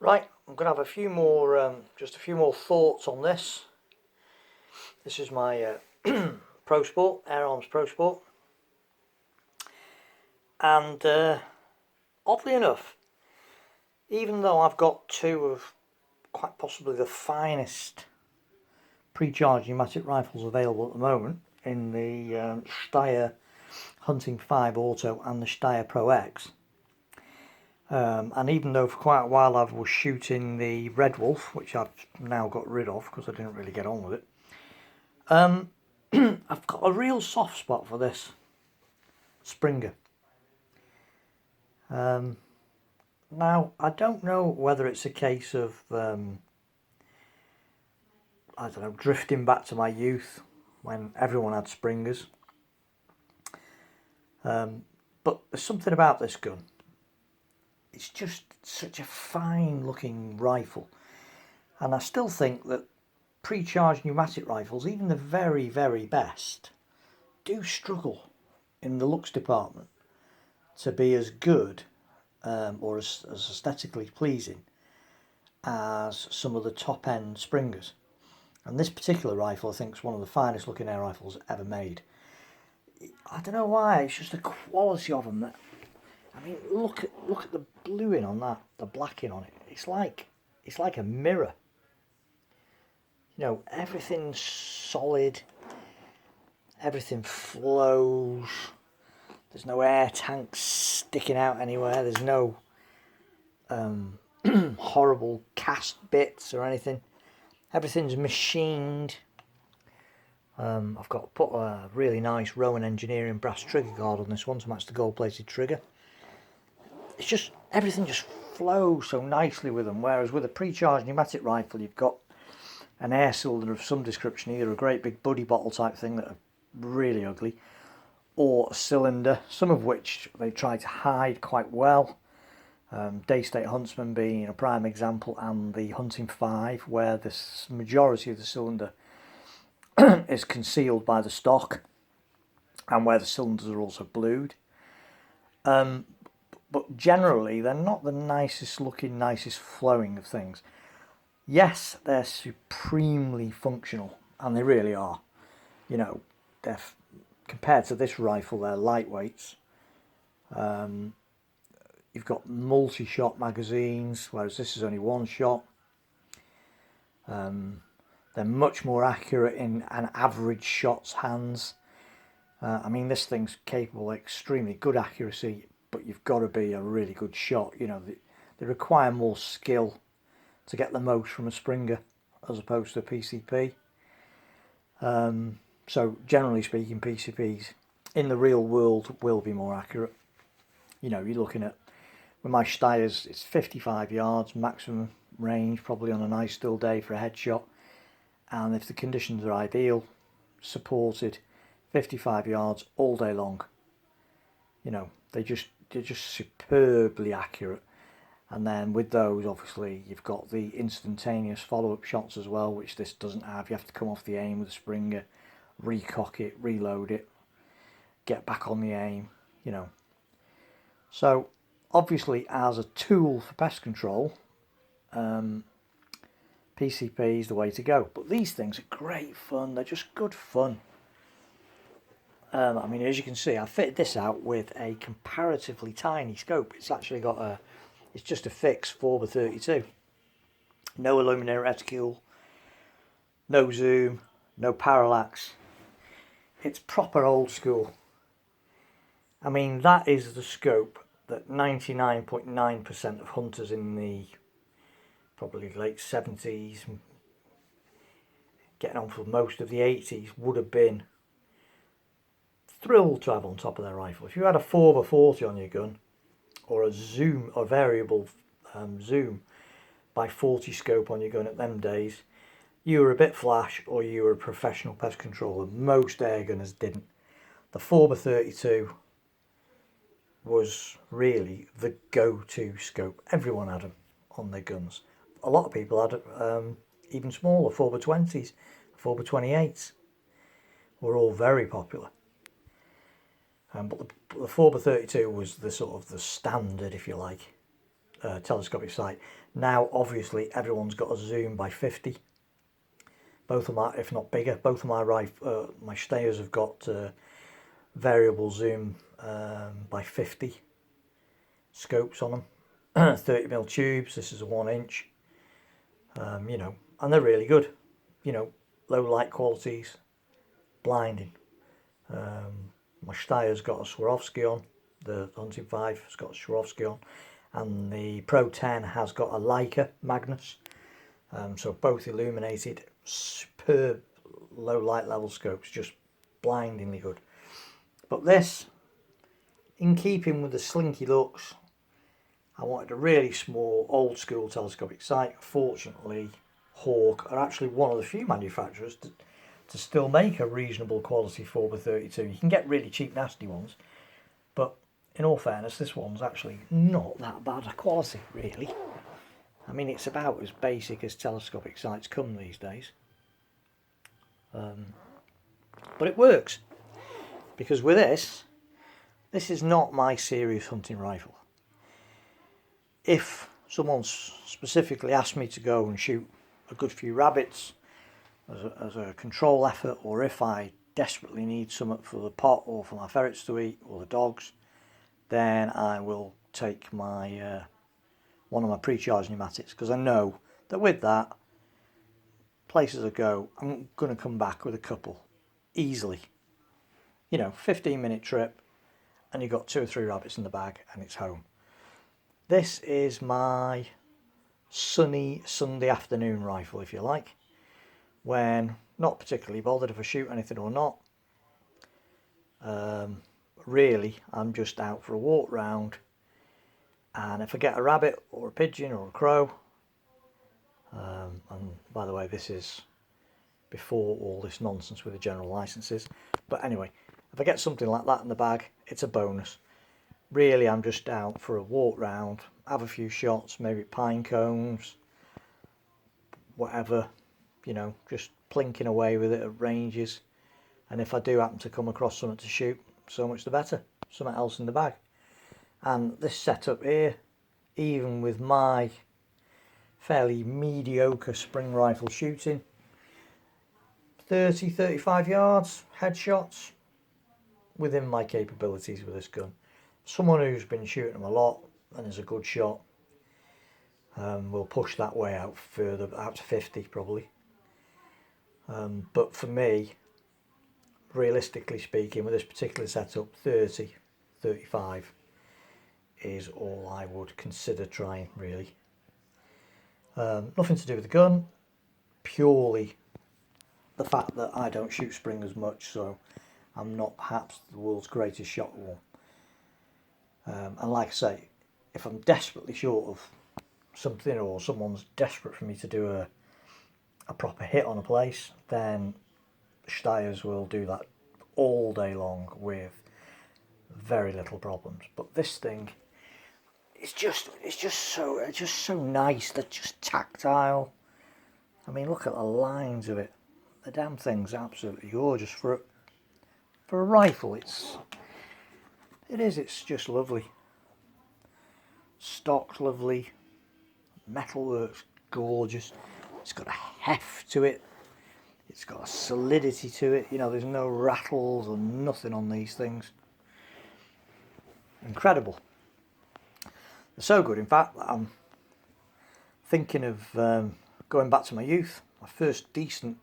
Right, I'm going to have a few more, just a few more thoughts on this. This is my Pro Sport, Air Arms Pro Sport. And oddly enough, even though I've got two of quite possibly the finest pre-charged pneumatic rifles available at the moment in the Steyr Hunting 5 Auto and the Steyr Pro X, and even though for quite a while I was shooting the Red Wolf, which I've now got rid of because I didn't really get on with it, I've got a real soft spot for this Springer. Now, I don't know whether it's a case of, I don't know, drifting back to my youth when everyone had Springers. But there's something about this gun. It's just such a fine looking rifle. And I still think that pre-charged pneumatic rifles, even the very, very best, do struggle in the looks department to be as good or as aesthetically pleasing as some of the top end Springers. And this particular rifle I think is one of the finest looking air rifles ever made. I don't know why, it's just the quality of them that, I mean, look at the bluing on that, the blacking on it. It's like a mirror. You know, everything's solid, everything flows. There's no air tanks sticking out anywhere. There's no horrible cast bits or anything. Everything's machined. I've got to put a really nice Rowan Engineering brass trigger guard on this one to match the gold-plated trigger. It's just, everything just flows so nicely with them, whereas with a pre-charged pneumatic rifle you've got an air cylinder of some description, either a great big buddy bottle type thing that are really ugly, or a cylinder, some of which they try to hide quite well. Daystate Huntsman being a prime example, and the Hunting 5, where the majority of the cylinder is concealed by the stock, and where the cylinders are also blued. But generally, they're not the nicest looking, nicest flowing of things. Yes, they're supremely functional, and they really are. You know, they're compared to this rifle, they're lightweights. You've got multi-shot magazines, whereas this is only one shot. They're much more accurate in an average shot's hands. I mean, this thing's capable of extremely good accuracy, but you've got to be a really good shot. You know, they require more skill to get the most from a Springer as opposed to a PCP. So generally speaking, PCPs in the real world will be more accurate. You know, you're looking at, with my Steyrs, it's 55 yards maximum range, probably on a nice still day for a headshot. And if the conditions are ideal, supported, 55 yards all day long. You know, they're just superbly accurate. And then with those, obviously, you've got the instantaneous follow-up shots as well, which this doesn't have. You have to come off the aim with a Springer, recock it, reload it, get back on the aim, you know. So, obviously, as a tool for pest control, PCP is the way to go. But these things are great fun. They're just good fun. I mean, as you can see, I fitted this out with a comparatively tiny scope. It's actually got it's just a fixed 4x32. No illuminator reticule, no zoom, no parallax. It's proper old school. I mean, that is the scope that 99.9% of hunters in the probably late 70s, getting on for most of the 80s, would have been thrilled to have on top of their rifle. If you had a 4x40 on your gun, or a zoom, or variable zoom by 40 scope on your gun at them days, you were a bit flash, or you were a professional pest controller. Most airgunners didn't. The 4x32 was really the go-to scope. Everyone had them on their guns. A lot of people had even smaller 4x20s, 4x28s were all very popular. But the 4x32 was the sort of the standard, if you like, telescopic sight. Now obviously everyone's got a zoom by 50. Both of my, if not bigger, both of my my Steyrs have got variable zoom by 50 scopes on them. 30mm tubes. This is a 1-inch. You know, and they're really good. You know, low light qualities, blinding. My Steyr's got a Swarovski on. The Hunting 5 has got a Swarovski on, and the Pro 10 has got a Leica Magnus. So both illuminated, superb low light level scopes, just blindingly good. But this, in keeping with the slinky looks, I wanted a really small old school telescopic sight. Fortunately, Hawke are actually one of the few manufacturers to still make a reasonable quality 4x32. You can get really cheap nasty ones, but in all fairness, this one's actually not that bad a quality, really. I mean, it's about as basic as telescopic sights come these days. But it works, because with this is not my serious hunting rifle. If someone specifically asked me to go and shoot a good few rabbits as a control effort, or if I desperately need something for the pot or for my ferrets to eat or the dogs, then I will take my one of my pre-charged pneumatics, because I know that with that, places I go, I'm going to come back with a couple easily. You know, 15-minute trip and you've got 2 or 3 rabbits in the bag and it's home. This is my sunny Sunday afternoon rifle, if you like, when not particularly bothered if I shoot anything or not. Really, I'm just out for a walk round, and if I get a rabbit or a pigeon or a crow, and by the way, this is before all this nonsense with the general licenses, but anyway, if I get something like that in the bag, it's a bonus. Really, I'm just out for a walk round, have a few shots, maybe pine cones, whatever, you know, just plinking away with it at ranges. And if I do happen to come across something to shoot, so much the better, something else in the bag. And this setup here, even with my fairly mediocre spring rifle shooting, 30-35 yards headshots, within my capabilities with this gun. Someone who's been shooting them a lot and is a good shot will push that way out further, out to 50 probably. But for me, realistically speaking, with this particular setup, 30-35 is all I would consider trying, really. Nothing to do with the gun, purely the fact that I don't shoot spring as much, so I'm not perhaps the world's greatest shot at one. And like I say, if I'm desperately short of something, or someone's desperate for me to do a proper hit on a place, then Steyrs will do that all day long with very little problems. But this thing, it's just so nice. They're just tactile. I mean, look at the lines of it. The damn thing's absolutely gorgeous for a rifle. It's just lovely. Stock's lovely. Metalwork's gorgeous. It's got a heft to it. It's got a solidity to it. You know, there's no rattles or nothing on these things. Incredible. They're so good, in fact, that I'm thinking of going back to my youth. My first decent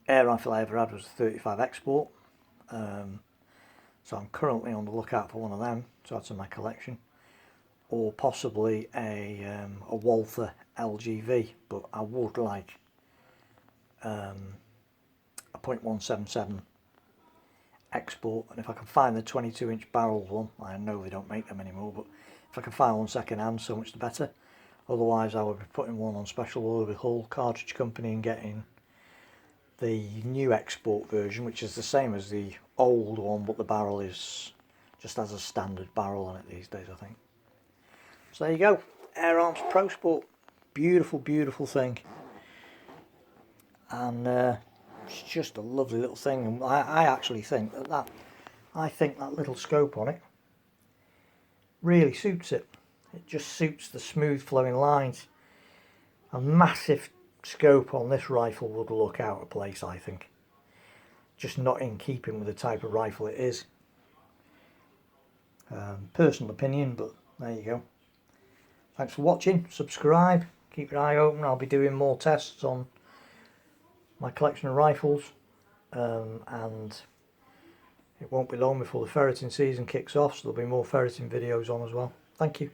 air rifle I ever had was a 35 Export. So I'm currently on the lookout for one of them to add to my collection, or possibly a Walther LGV, but I would like a .177 Export, and if I can find the 22-inch barrel one, I know they don't make them anymore, but if I can find one second hand, so much the better. Otherwise I would be putting one on special order with Hull Cartridge Company and getting the new Export version, which is the same as the old one, but the barrel is just as a standard barrel on it these days, I think. So there you go, Air Arms Pro Sport. Beautiful, beautiful thing. And it's just a lovely little thing. And I actually think that little scope on it really suits it. It just suits the smooth flowing lines. A massive scope on this rifle would look out of place, I think. Just not in keeping with the type of rifle it is. Personal opinion, but there you go. Thanks for watching. Subscribe. Keep your eye open. I'll be doing more tests on my collection of rifles. And it won't be long before the ferreting season kicks off, so there'll be more ferreting videos on as well. Thank you.